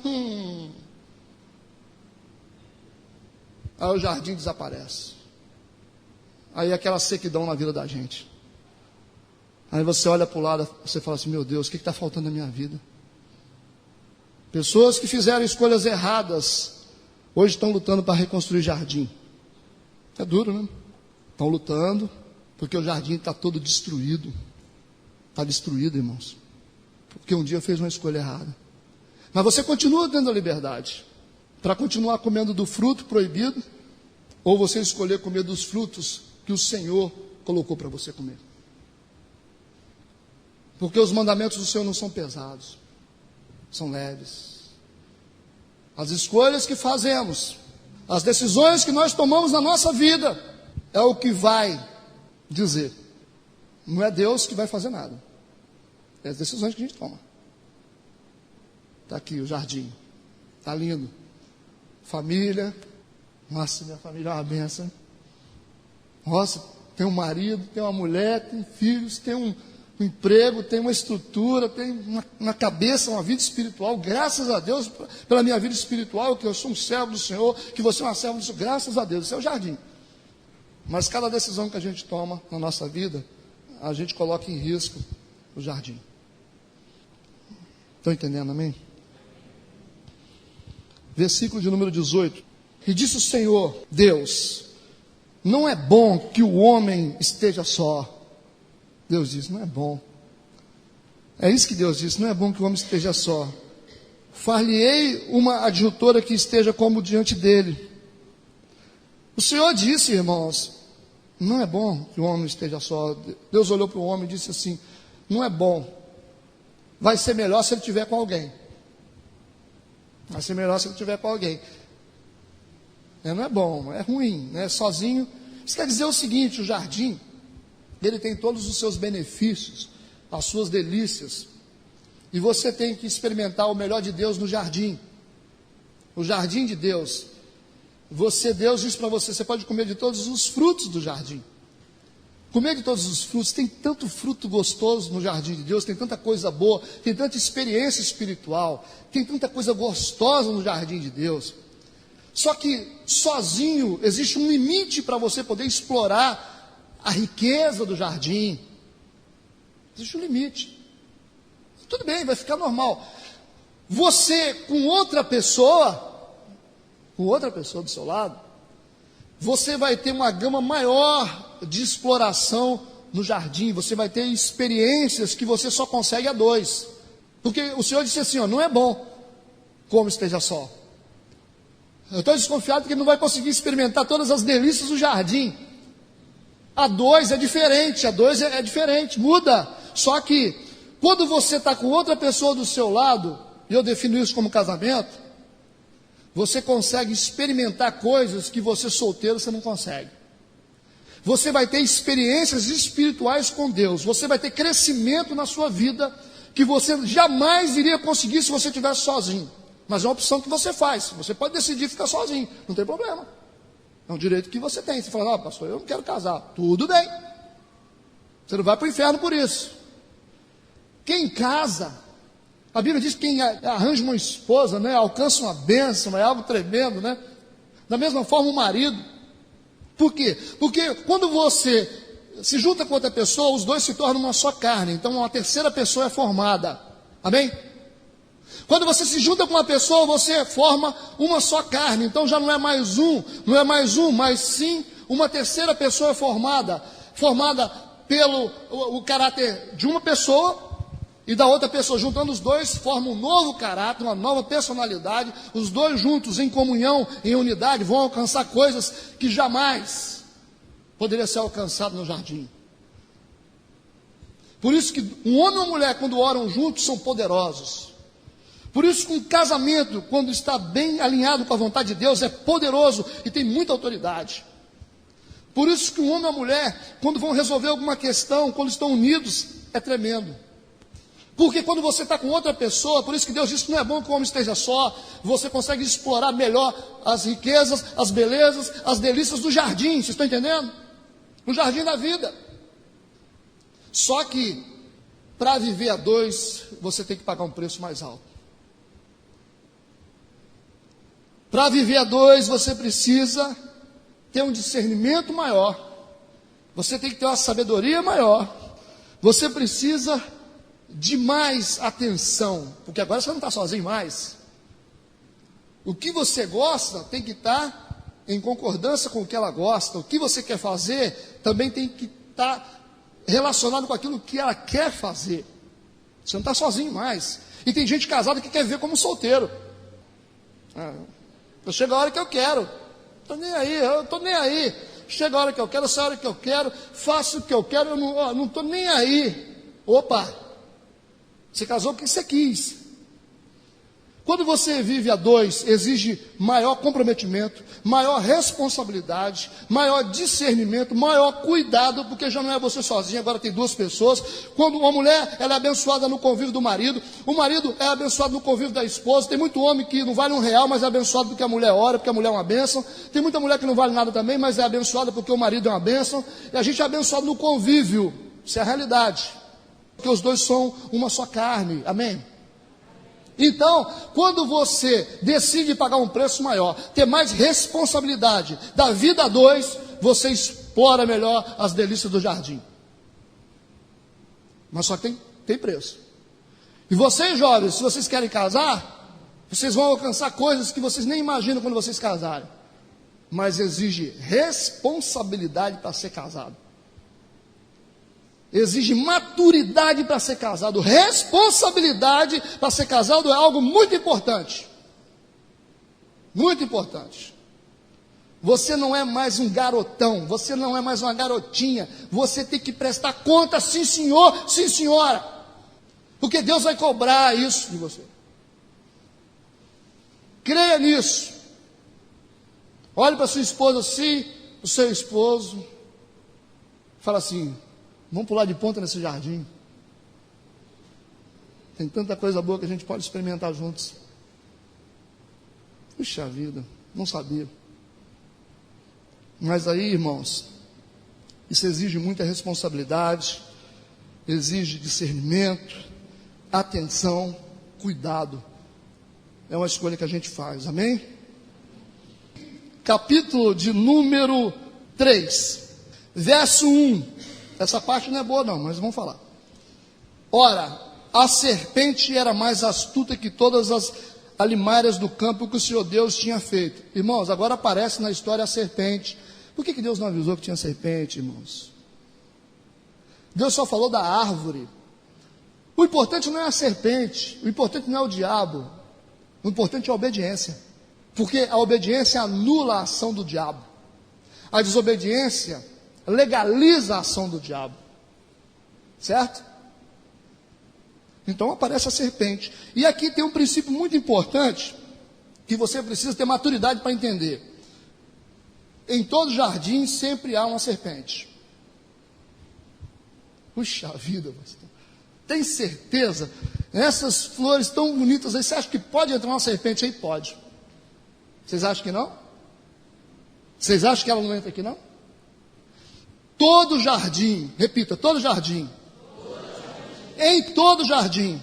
aí o jardim desaparece. Aí aquela sequidão na vida da gente. Aí você olha para o lado, você fala assim, meu Deus, o que está faltando na minha vida? Pessoas que fizeram escolhas erradas, hoje estão lutando para reconstruir jardim. É duro, né? Estão lutando, porque o jardim está todo destruído. Está destruído, irmãos. Porque um dia fez uma escolha errada. Mas você continua tendo a liberdade para continuar comendo do fruto proibido, ou você escolher comer dos frutos que o Senhor colocou para você comer. Porque os mandamentos do Senhor não são pesados, são leves. As escolhas que fazemos, as decisões que nós tomamos na nossa vida, é o que vai dizer. Não é Deus que vai fazer nada. É as decisões que a gente toma. Está aqui o jardim. Está lindo. Família. Nossa, minha família é uma bênção. Nossa, tem um marido, tem uma mulher, tem filhos, tem um emprego, tem uma estrutura, tem uma cabeça, uma vida espiritual. Graças a Deus pela minha vida espiritual, que eu sou um servo do Senhor, que você é uma serva do Senhor. Graças a Deus, isso é o jardim. Mas cada decisão que a gente toma na nossa vida, a gente coloca em risco o jardim. Estão entendendo, amém? Versículo de número 18. E disse o Senhor, Deus, não é bom que o homem esteja só. Deus disse, não é bom. É isso que Deus disse, não é bom que o homem esteja só. Far-lhe-ei uma adjutora que esteja como diante dele. O Senhor disse, irmãos, não é bom que o homem esteja só. Deus olhou para o homem e disse assim, não é bom. Vai ser melhor se ele estiver com alguém. Vai ser melhor se ele estiver com alguém. Não é bom, é ruim, né? Sozinho. Isso quer dizer o seguinte, o jardim, ele tem todos os seus benefícios, as suas delícias. E você tem que experimentar o melhor de Deus no jardim. O jardim de Deus. Deus diz para você, você pode comer de todos os frutos do jardim. Comer de todos os frutos, tem tanto fruto gostoso no jardim de Deus, tem tanta coisa boa, tem tanta experiência espiritual, tem tanta coisa gostosa no jardim de Deus. Só que sozinho existe um limite para você poder explorar a riqueza do jardim. Existe um limite. Tudo bem, vai ficar normal. Você com outra pessoa do seu lado, você vai ter uma gama maior de exploração no jardim, você vai ter experiências que você só consegue a dois. Porque o Senhor disse assim, não é bom como esteja só. Eu estou desconfiado que ele não vai conseguir experimentar todas as delícias do jardim. A dois é diferente, muda. Só que quando você está com outra pessoa do seu lado, e eu defino isso como casamento, você consegue experimentar coisas que você solteiro você não consegue. Você vai ter experiências espirituais com Deus. Você vai ter crescimento na sua vida que você jamais iria conseguir se você estivesse sozinho. Mas é uma opção que você faz. Você pode decidir ficar sozinho, não tem problema. É um direito que você tem. Você fala, pastor, eu não quero casar. Tudo bem. Você não vai para o inferno por isso. Quem casa, a Bíblia diz que quem arranja uma esposa, né, alcança uma bênção, é algo tremendo, né? Da mesma forma o marido. Por quê? Porque quando você se junta com outra pessoa, os dois se tornam uma só carne. Então uma terceira pessoa é formada. Amém? Quando você se junta com uma pessoa, você forma uma só carne. Então já não é mais um, mas sim uma terceira pessoa formada pelo o caráter de uma pessoa e da outra pessoa. Juntando os dois, forma um novo caráter, uma nova personalidade. Os dois juntos, em comunhão, em unidade, vão alcançar coisas que jamais poderia ser alcançado no jardim. Por isso que um homem e uma mulher, quando oram juntos, são poderosos. Por isso que um casamento, quando está bem alinhado com a vontade de Deus, é poderoso e tem muita autoridade. Por isso que um homem e uma mulher, quando vão resolver alguma questão, quando estão unidos, é tremendo. Porque quando você está com outra pessoa, por isso que Deus disse que não é bom que o homem esteja só, você consegue explorar melhor as riquezas, as belezas, as delícias do jardim, vocês estão entendendo? O jardim da vida. Só que, para viver a dois, você tem que pagar um preço mais alto. Para viver a dois, você precisa ter um discernimento maior. Você tem que ter uma sabedoria maior. Você precisa de mais atenção, porque agora você não está sozinho mais. O que você gosta tem que estar em concordância com o que ela gosta. O que você quer fazer também tem que estar relacionado com aquilo que ela quer fazer. Você não está sozinho mais. E tem gente casada que quer ver como solteiro. Chega a hora que eu quero. Eu estou nem aí. Chega a hora que eu quero, essa hora que eu quero, faço o que eu quero, eu não estou nem aí. Opa! Você casou porque você quis. Quando você vive a dois, exige maior comprometimento, maior responsabilidade, maior discernimento, maior cuidado, porque já não é você sozinho, agora tem duas pessoas. Quando uma mulher ela é abençoada no convívio do marido, o marido é abençoado no convívio da esposa. Tem muito homem que não vale R$1, mas é abençoado porque a mulher ora, porque a mulher é uma bênção. Tem muita mulher que não vale nada também, mas é abençoada porque o marido é uma bênção. E a gente é abençoado no convívio, isso é a realidade. Porque os dois são uma só carne, amém? Então, quando você decide pagar um preço maior, ter mais responsabilidade da vida a dois, você explora melhor as delícias do jardim. Mas só tem preço. E vocês jovens, se vocês querem casar, vocês vão alcançar coisas que vocês nem imaginam quando vocês casarem. Mas exige responsabilidade para ser casado. Exige maturidade para ser casado. Responsabilidade para ser casado é algo muito importante. Muito importante. Você não é mais um garotão. Você não é mais uma garotinha. Você tem que prestar conta, sim senhor, sim senhora. Porque Deus vai cobrar isso de você. Creia nisso. Olhe para sua esposa assim, para o seu esposo. Fala assim: vamos pular de ponta nesse jardim. Tem tanta coisa boa que a gente pode experimentar juntos. Puxa vida, não sabia. Mas aí, irmãos, isso exige muita responsabilidade, exige discernimento, atenção, cuidado. É uma escolha que a gente faz, amém? Capítulo de número 3, verso 1. Essa parte não é boa não, mas vamos falar. Ora, a serpente era mais astuta que todas as alimárias do campo que o Senhor Deus tinha feito. Irmãos, agora aparece na história a serpente. Por que Deus não avisou que tinha serpente, irmãos? Deus só falou da árvore. O importante não é a serpente, o importante não é o diabo. O importante é a obediência. Porque a obediência anula a ação do diabo. A desobediência legaliza a ação do diabo. Certo? Então aparece a serpente. E aqui tem um princípio muito importante que você precisa ter maturidade para entender. Em todo jardim sempre há uma serpente. Puxa vida, pastor. Tem certeza? Essas flores tão bonitas aí, você acha que pode entrar uma serpente aí? Pode. Vocês acham que não? Vocês acham que ela não entra aqui não? Todo jardim, repita, todo jardim. Em todo jardim.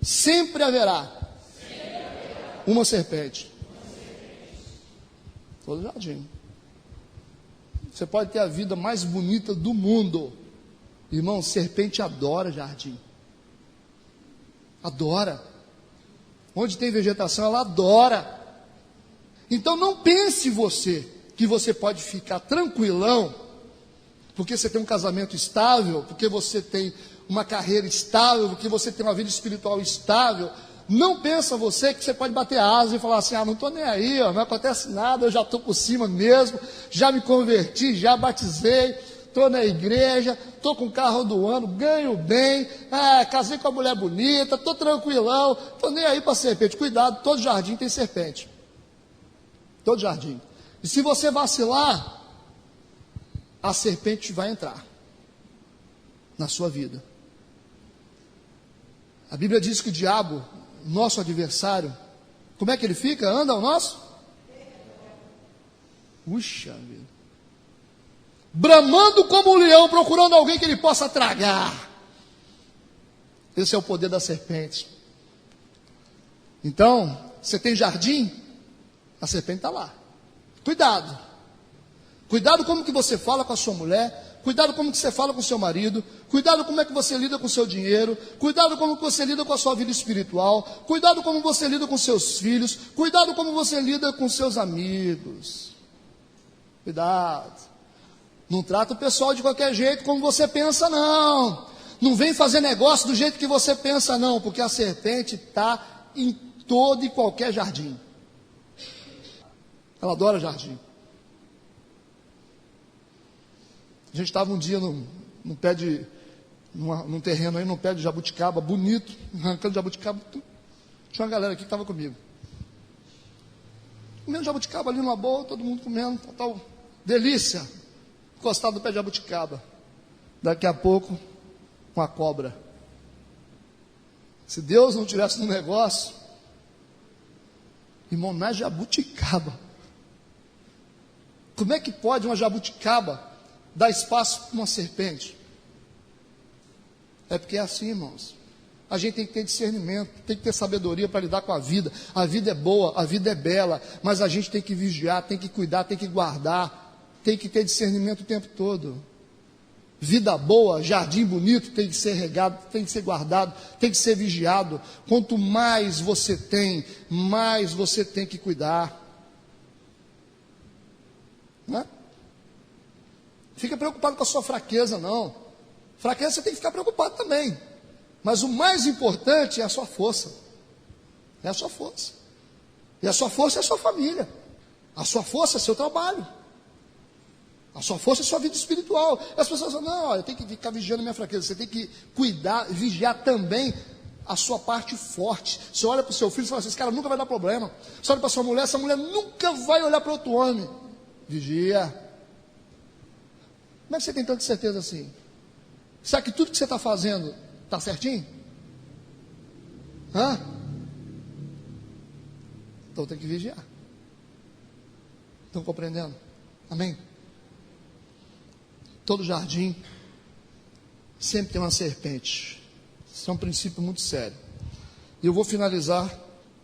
Sempre haverá uma serpente. Todo jardim. Você pode ter a vida mais bonita do mundo. Irmão, serpente adora jardim. Adora. Onde tem vegetação, ela adora. Então não pense você que você pode ficar tranquilão, porque você tem um casamento estável, porque você tem uma carreira estável, porque você tem uma vida espiritual estável. Não pensa você que você pode bater asa e falar assim, não estou nem aí, não acontece nada, eu já estou por cima mesmo, já me converti, já batizei, estou na igreja, estou com o carro do ano, ganho bem, casei com uma mulher bonita, estou tranquilão, estou nem aí para serpente. Cuidado, todo jardim tem serpente. Todo jardim. E se você vacilar, a serpente vai entrar na sua vida. A Bíblia diz que o diabo, nosso adversário, como é que ele fica? Anda ao nosso? Puxa vida. Bramando como um leão, procurando alguém que ele possa tragar. Esse é o poder da serpente. Então, você tem jardim? A serpente está lá. Cuidado. Cuidado como que você fala com a sua mulher. Cuidado como que você fala com o seu marido. Cuidado como é que você lida com o seu dinheiro. Cuidado como que você lida com a sua vida espiritual. Cuidado como você lida com seus filhos. Cuidado como você lida com seus amigos. Cuidado. Não trata o pessoal de qualquer jeito como você pensa, não. Não vem fazer negócio do jeito que você pensa, não. Porque a serpente está em todo e qualquer jardim. Ela adora jardim. A gente estava um dia num terreno aí, num pé de jabuticaba, bonito, arrancando jabuticaba. Tinha uma galera aqui que estava comigo. Comendo jabuticaba ali numa boa, todo mundo comendo, tal, delícia. Encostado no pé de jabuticaba. Daqui a pouco, uma cobra. Se Deus não tivesse no negócio, irmão, não é jabuticaba. Como é que pode uma jabuticaba dar espaço para uma serpente? É porque é assim, irmãos. A gente tem que ter discernimento, tem que ter sabedoria para lidar com a vida. A vida é boa, a vida é bela, mas a gente tem que vigiar, tem que cuidar, tem que guardar, tem que ter discernimento o tempo todo. Vida boa, jardim bonito, tem que ser regado, tem que ser guardado, tem que ser vigiado. Quanto mais você tem, mais você tem que cuidar. Não é? Fica preocupado com a sua fraqueza, não. Fraqueza você tem que ficar preocupado também. Mas o mais importante é a sua força. É a sua força. E a sua força é a sua família. A sua força é seu trabalho. A sua força é a sua vida espiritual. E as pessoas falam, não, eu tenho que ficar vigiando a minha fraqueza. Você tem que cuidar, vigiar também a sua parte forte. Você olha para o seu filho e fala assim, esse cara nunca vai dar problema. Você olha para a sua mulher, essa mulher nunca vai olhar para outro homem. Vigia. Como é que você tem tanta certeza assim? Será que tudo que você está fazendo está certinho? Então tem que vigiar. Estão compreendendo? Amém? Todo jardim sempre tem uma serpente. Isso é um princípio muito sério. E eu vou finalizar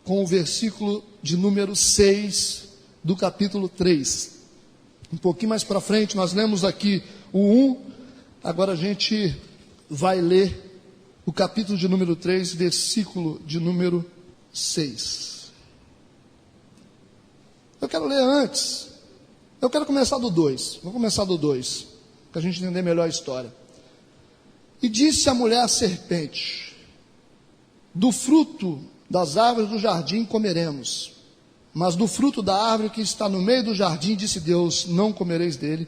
com o versículo de número 6 do capítulo 3. Um pouquinho mais para frente, nós lemos aqui o 1, agora a gente vai ler o capítulo de número 3, versículo de número 6. Eu quero ler antes, eu quero começar do 2, vou começar do 2, para a gente entender melhor a história. E disse a mulher à serpente, do fruto das árvores do jardim comeremos, mas do fruto da árvore que está no meio do jardim, disse Deus, não comereis dele,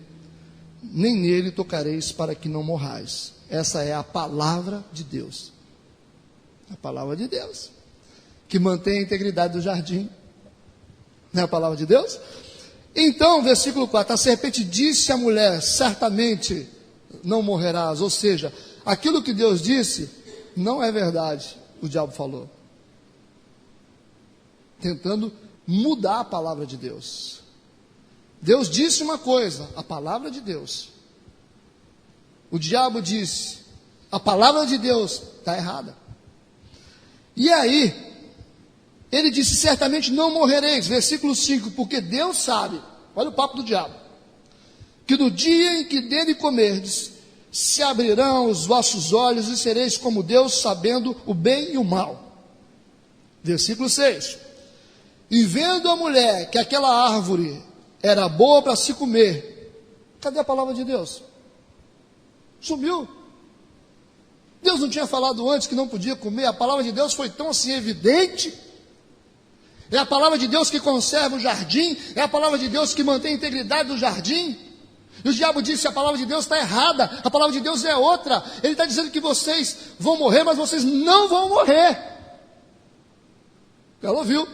nem nele tocareis, para que não morrais. Essa é a palavra de Deus. A palavra de Deus, que mantém a integridade do jardim. Não é a palavra de Deus? Então, versículo 4, a serpente disse à mulher, certamente não morrerás. Ou seja, aquilo que Deus disse, não é verdade, o diabo falou. Tentando mudar a palavra de Deus. Deus disse uma coisa, a palavra de Deus. O diabo disse, a palavra de Deus está errada. E aí, ele disse, certamente não morrereis, versículo 5, porque Deus sabe olha o papo do diabo, que no dia em que dele comerdes, se abrirão os vossos olhos e sereis como Deus, sabendo o bem e o mal. Versículo 6. E vendo a mulher que aquela árvore era boa para se comer, cadê a palavra de Deus? Sumiu. Deus não tinha falado antes que não podia comer? A palavra de Deus foi tão assim evidente. É a palavra de Deus que conserva o jardim, é a palavra de Deus que mantém a integridade do jardim. E o diabo disse: a palavra de Deus está errada, a palavra de Deus é outra. Ele está dizendo que vocês vão morrer, mas vocês não vão morrer. Ela ouviu.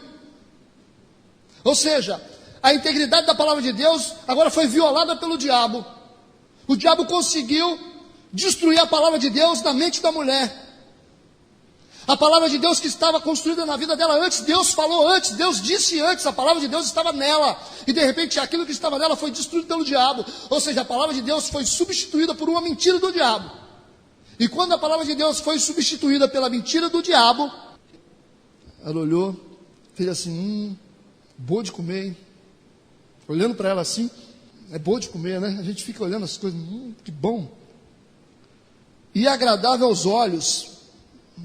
Ou seja, a integridade da palavra de Deus agora foi violada pelo diabo. O diabo conseguiu destruir a palavra de Deus na mente da mulher. A palavra de Deus que estava construída na vida dela antes, Deus falou antes, Deus disse antes, a palavra de Deus estava nela. E de repente aquilo que estava nela foi destruído pelo diabo. Ou seja, a palavra de Deus foi substituída por uma mentira do diabo. E quando a palavra de Deus foi substituída pela mentira do diabo, ela olhou, fez assim, boa de comer, hein? Olhando para ela assim, é boa de comer, né? A gente fica olhando as coisas, que bom. E agradável aos olhos.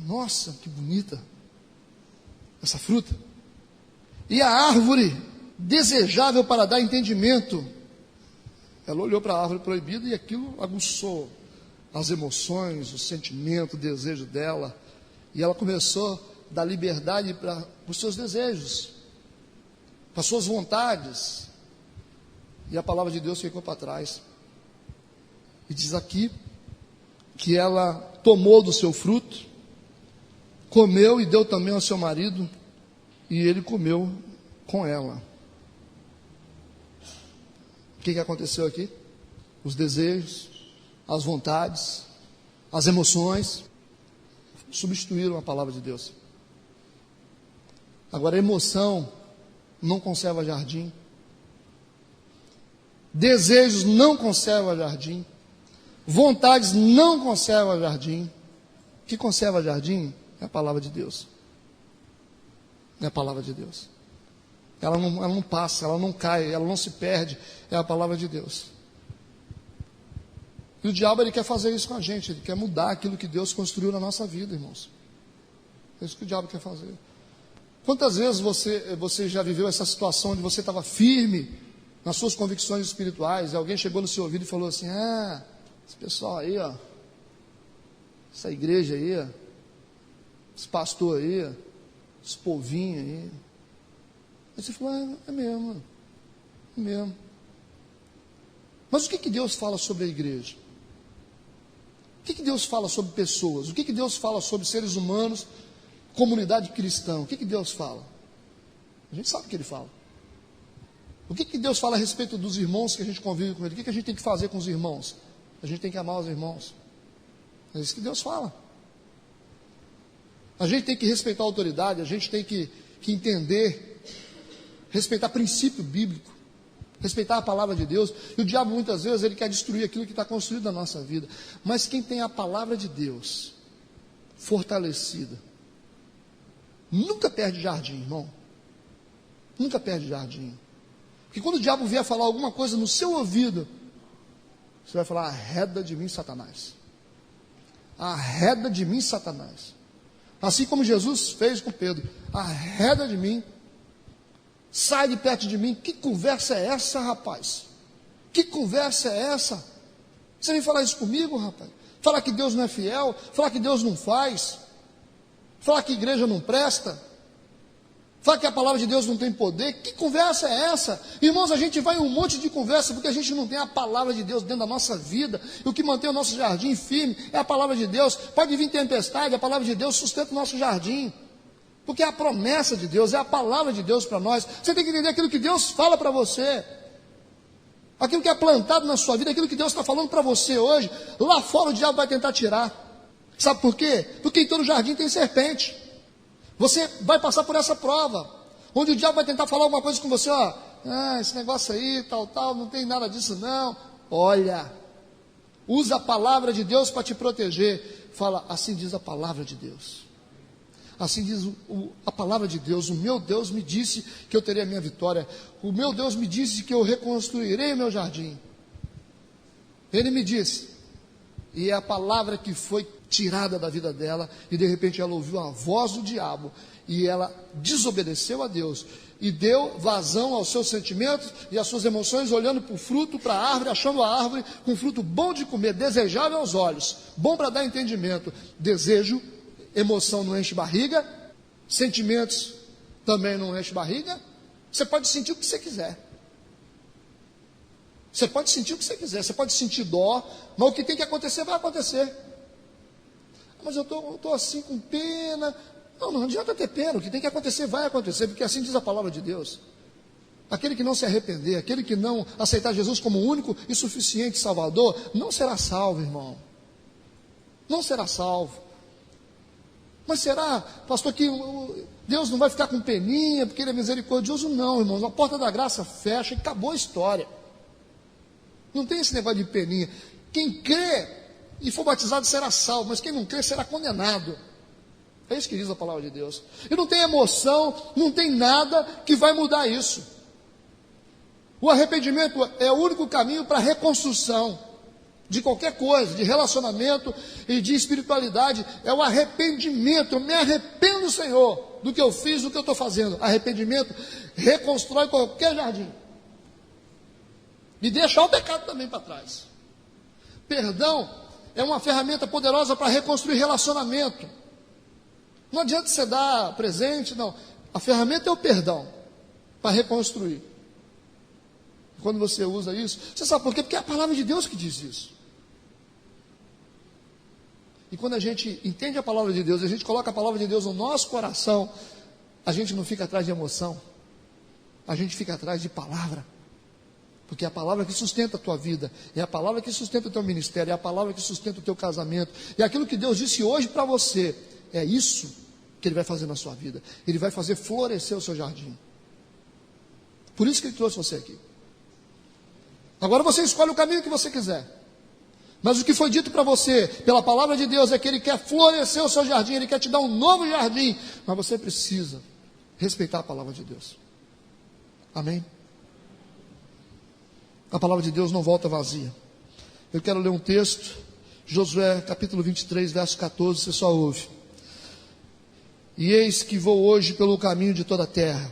Nossa, que bonita essa fruta. E a árvore desejável para dar entendimento. Ela olhou para a árvore proibida e aquilo aguçou as emoções, o sentimento, o desejo dela. E ela começou a dar liberdade para os seus desejos, para as suas vontades. E a palavra de Deus ficou para trás. E diz aqui que ela tomou do seu fruto, comeu e deu também ao seu marido, e ele comeu com ela. O que aconteceu aqui? Os desejos, as vontades, as emoções substituíram a palavra de Deus. Agora, a emoção não conserva jardim. Desejos não conservam jardim. Vontades não conservam jardim. O que conserva jardim é a palavra de Deus. É a palavra de Deus. Ela não passa, ela não cai, ela não se perde. É a palavra de Deus. E o diabo, ele quer fazer isso com a gente. Ele quer mudar aquilo que Deus construiu na nossa vida, irmãos. É isso que o diabo quer fazer. Quantas vezes você já viveu essa situação onde você estava firme nas suas convicções espirituais, e alguém chegou no seu ouvido e falou assim: esse pessoal aí, ó, essa igreja aí, ó, esse pastor aí, ó, esse povinho aí. Aí você falou: é mesmo, é mesmo. Mas o que Deus fala sobre a igreja? O que Deus fala sobre pessoas? O que Deus fala sobre seres humanos, comunidade cristã? O que Deus fala? A gente sabe o que Ele fala. O que Deus fala a respeito dos irmãos que a gente convive com Ele? O que a gente tem que fazer com os irmãos? A gente tem que amar os irmãos. É isso que Deus fala. A gente tem que respeitar a autoridade, a gente tem que entender, respeitar princípio bíblico, respeitar a palavra de Deus. E o diabo muitas vezes ele quer destruir aquilo que está construído na nossa vida. Mas quem tem a palavra de Deus fortalecida, nunca perde jardim, irmão. Nunca perde jardim. Porque quando o diabo vier falar alguma coisa no seu ouvido, você vai falar: arreda de mim, Satanás. Arreda de mim, Satanás. Assim como Jesus fez com Pedro: arreda de mim, sai de perto de mim. Que conversa é essa, rapaz? Que conversa é essa? Você vem falar isso comigo, rapaz? Falar que Deus não é fiel, falar que Deus não faz, falar que a igreja não presta, falar que a palavra de Deus não tem poder. Que conversa é essa? Irmãos, a gente vai em um monte de conversa porque a gente não tem a palavra de Deus dentro da nossa vida. E o que mantém o nosso jardim firme é a palavra de Deus. Pode vir tempestade, a palavra de Deus sustenta o nosso jardim. Porque é a promessa de Deus, é a palavra de Deus para nós. Você tem que entender aquilo que Deus fala para você. Aquilo que é plantado na sua vida, aquilo que Deus está falando para você hoje. Lá fora o diabo vai tentar tirar. Sabe por quê? Porque em todo jardim tem serpente. Você vai passar por essa prova, onde o diabo vai tentar falar alguma coisa com você: ó, esse negócio aí, tal, não tem nada disso não. Olha, usa a palavra de Deus para te proteger. Fala: assim diz a palavra de Deus. Assim diz a palavra de Deus: o meu Deus me disse que eu terei a minha vitória. O meu Deus me disse que eu reconstruirei o meu jardim. Ele me disse. E é a palavra que foi tirada da vida dela. E de repente ela ouviu a voz do diabo. E ela desobedeceu a Deus. E deu vazão aos seus sentimentos e às suas emoções, olhando para o fruto, para a árvore, achando a árvore com fruto bom de comer, desejável aos olhos, bom para dar entendimento. Desejo, emoção não enche barriga, sentimentos também não enche barriga. Você pode sentir o que você quiser. Você pode sentir o que você quiser, você pode sentir dó, mas o que tem que acontecer vai acontecer. Mas eu estou assim com pena. Não adianta ter pena, o que tem que acontecer vai acontecer, porque assim diz a palavra de Deus. Aquele que não se arrepender, aquele que não aceitar Jesus como único e suficiente Salvador, não será salvo, irmão. Não será salvo. Mas será, pastor, que Deus não vai ficar com peninha, porque Ele é misericordioso? Não, irmãos, a porta da graça fecha e acabou a história. Não tem esse negócio de peninha. Quem crê e for batizado será salvo, mas quem não crê será condenado. É isso que diz a palavra de Deus. E não tem emoção, não tem nada que vai mudar isso. O arrependimento é o único caminho para a reconstrução de qualquer coisa, de relacionamento e de espiritualidade. É o arrependimento. Eu me arrependo, Senhor, do que eu fiz, do que eu estou fazendo. Arrependimento reconstrói qualquer jardim. E deixar o pecado também para trás. Perdão é uma ferramenta poderosa para reconstruir relacionamento. Não adianta você dar presente, não. A ferramenta é o perdão para reconstruir. Quando você usa isso, você sabe por quê? Porque é a palavra de Deus que diz isso. E quando a gente entende a palavra de Deus, a gente coloca a palavra de Deus no nosso coração, a gente não fica atrás de emoção, a gente fica atrás de palavra. Porque é a palavra que sustenta a tua vida, é a palavra que sustenta o teu ministério, é a palavra que sustenta o teu casamento, é aquilo que Deus disse hoje para você. É isso que Ele vai fazer na sua vida. Ele vai fazer florescer o seu jardim. Por isso que Ele trouxe você aqui. Agora você escolhe o caminho que você quiser. Mas o que foi dito para você pela palavra de Deus é que Ele quer florescer o seu jardim, Ele quer te dar um novo jardim. Mas você precisa respeitar a palavra de Deus. Amém? A palavra de Deus não volta vazia. Eu quero ler um texto, Josué capítulo 23, verso 14, você só ouve. E eis que vou hoje pelo caminho de toda a terra,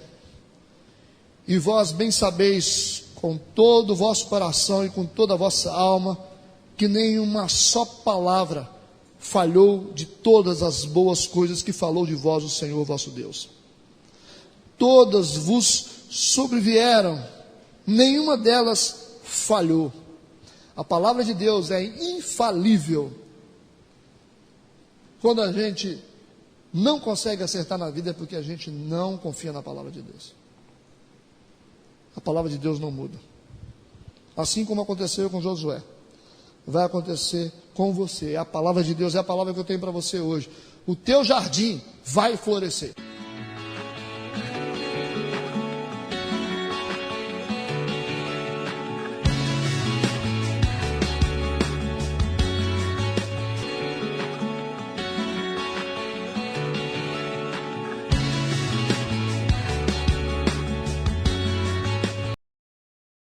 e vós bem sabeis com todo o vosso coração e com toda a vossa alma, que nenhuma só palavra falhou de todas as boas coisas que falou de vós o Senhor vosso Deus. Todas vos sobrevieram, nenhuma delas falhou. A palavra de Deus é infalível. Quando a gente não consegue acertar na vida é porque a gente não confia na palavra de Deus. A palavra de Deus não muda. Assim como aconteceu com Josué, vai acontecer com você. A palavra de Deus é a palavra que eu tenho para você hoje. O teu jardim vai florescer.